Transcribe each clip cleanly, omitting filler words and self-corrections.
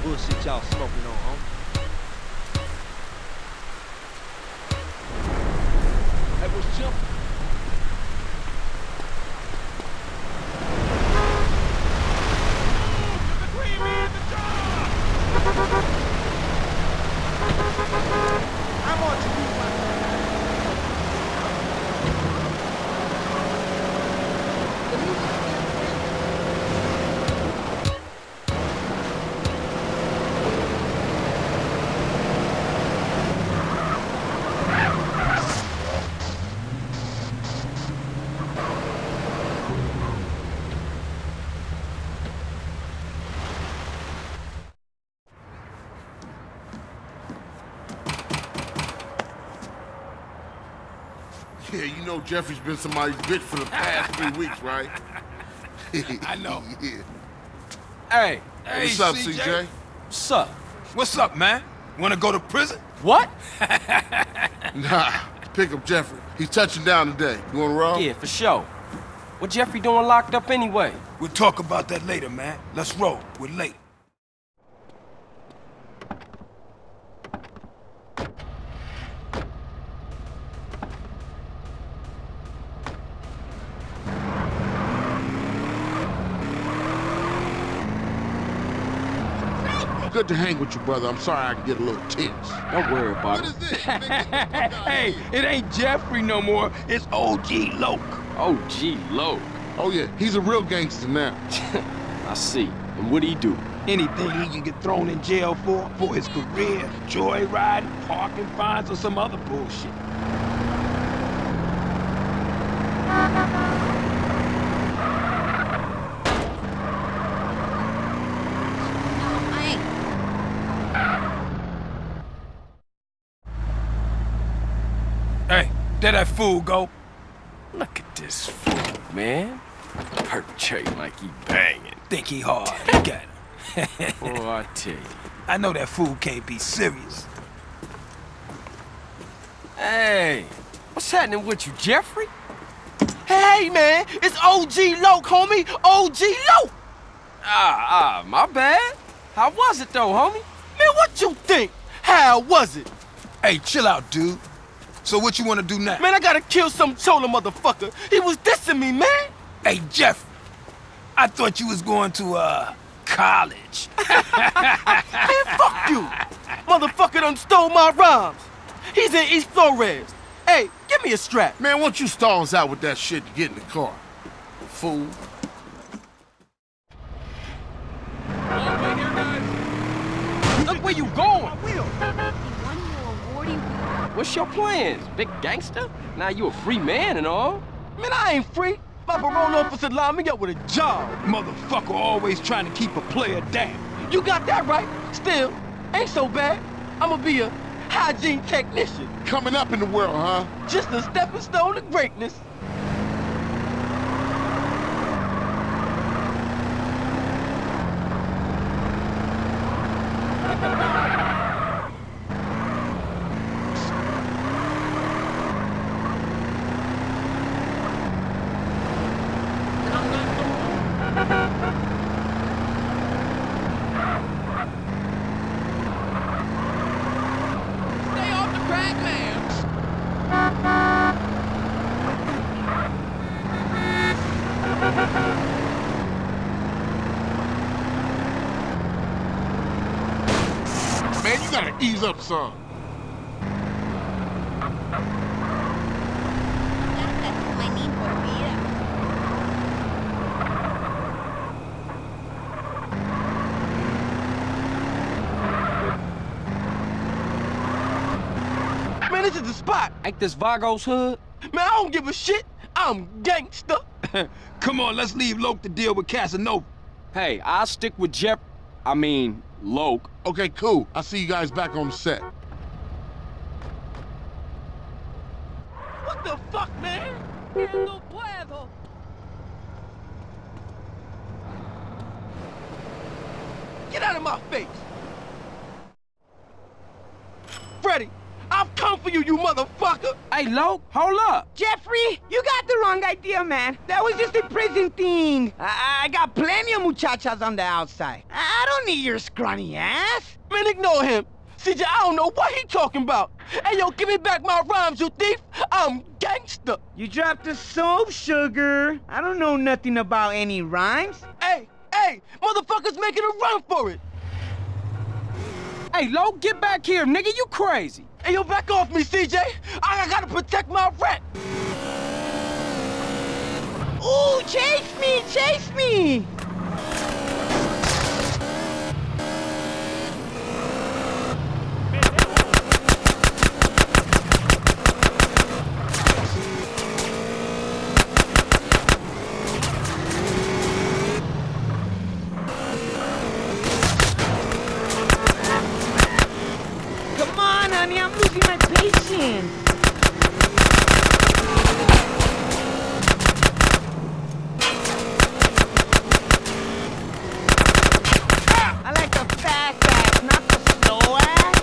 bullshit y'all smoking on, homie. Hey, what's Jim? Yeah, you know Jeffrey's been somebody's bitch for the past 3 weeks, right? I know. Yeah. Hey, What's up, CJ? What's up? What's up, man? Wanna go to prison? What? Nah, pick up Jeffrey. He's touching down today. You wanna roll? Yeah, for sure. What Jeffrey doing locked up anyway? We'll talk about that later, man. Let's roll. We're late. Good to hang with you, brother. I'm sorry I can get a little tense. Don't worry about What it. is this? Hey, it ain't Jeffrey no more. It's OG Loke. OG Loke. Oh, yeah, he's a real gangster now. I see. And what'd he do? Anything he can get thrown in jail for his career, joyriding, parking fines, or some other bullshit. Hey, there that fool go. Look at this fool, man. Perpetrating like he banging. Think he hard. He got him. Boy, I tell you. I know that fool can't be serious. Hey, what's happening with you, Jeffrey? Hey, man, it's OG Loke, homie. OG Loke. My bad. How was it, though, homie? Man, what you think? How was it? Hey, chill out, dude. So what you want to do now? Man, I gotta kill some chola motherfucker. He was dissing me, man. Hey, Jeffrey, I thought you was going to, college. Man, fuck you. Motherfucker done stole my rhymes. He's in East Flores. Hey, give me a strap. Man, why don't you stall us out with that shit to get in the car? Fool. Look where you going. What's your plans, big gangster? Now you a free man and all. Man, I ain't free. My parole officer lined me up with a job. Motherfucker always trying to keep a player down. You got that right. Still, ain't so bad. I'ma be a hygiene technician. Coming up in the world, huh? Just a stepping stone to greatness. Man, you gotta ease up some. Man, this is the spot. Ain't this Vago's hood? Man, I don't give a shit. I'm gangster. Come on, let's leave Loke to deal with Casanova. Hey, I'll stick with Loke. Okay, cool. I'll see you guys back on the set. What the fuck, man? Get out of my face! Freddy, I'm coming! come for you, you motherfucker! Hey, Lo, hold up. Jeffrey, you got the wrong idea, man. That was just a prison thing. I got plenty of muchachas on the outside. I don't need your scrawny ass. Man, ignore him. CJ, I don't know what he talking about. Hey, yo, give me back my rhymes, you thief. I'm gangster. You dropped the soap, sugar. I don't know nothing about any rhymes. Hey, motherfuckers making a run for it. Hey, Lo, get back here, nigga. You crazy. Hey, yo, back off me, CJ. I gotta protect my rat. Ooh, chase me, chase me. Come on, honey, I'm losing my patience. I like the fast ass, not the slow ass.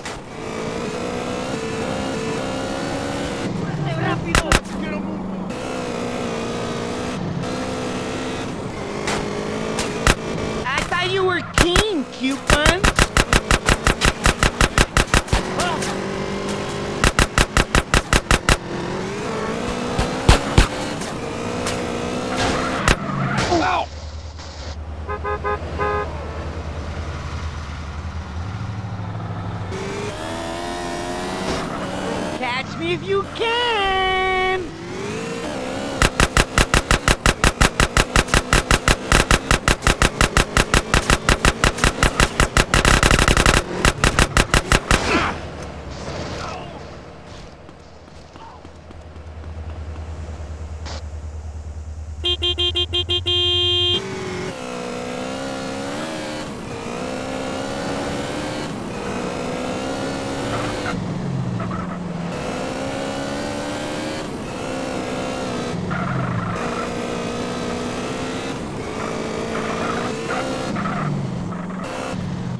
I thought you were king, Cupid. Ow! Catch me if you can.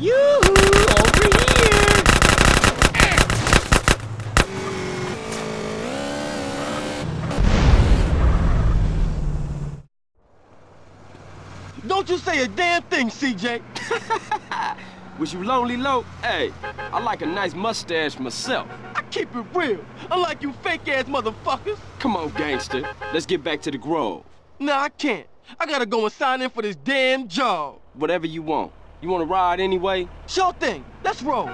Yoo-hoo, over here. Don't you say a damn thing, CJ. Was you lonely, Lo? Hey, I like a nice mustache myself. I keep it real, unlike you fake-ass motherfuckers. Come on, gangster. Let's get back to the Grove. Nah, I can't. I gotta go and sign in for this damn job. Whatever you want. You want to ride anyway? Sure thing. Let's roll.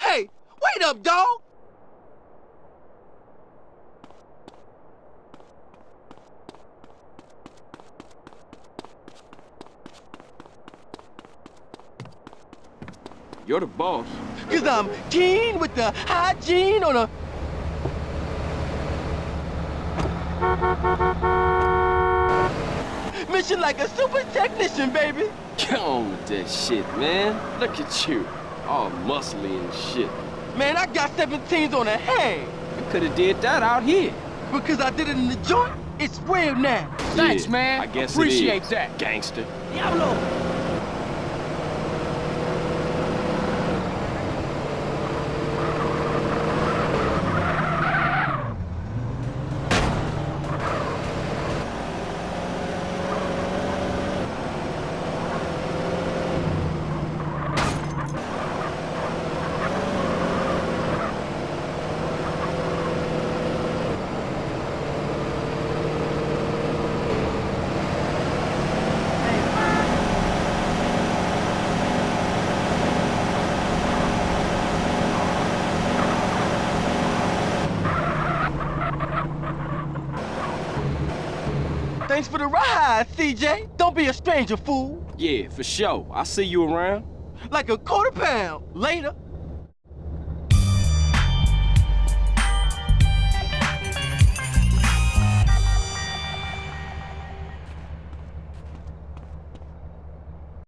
Hey, wait up, dog. You're the boss. Cause I'm keen with the hygiene on a... Mission like a super technician, baby. Get on with that shit, man. Look at you. All muscly and shit. Man, I got 17s on a hand. You could have did that out here. Because I did it in the joint, it's real now. Thanks, yeah, man. I guess Appreciate it is, that. Gangster. Diablo. Thanks for the ride, CJ. Don't be a stranger, fool. Yeah, for sure. I'll see you around. Like a quarter pound. Later.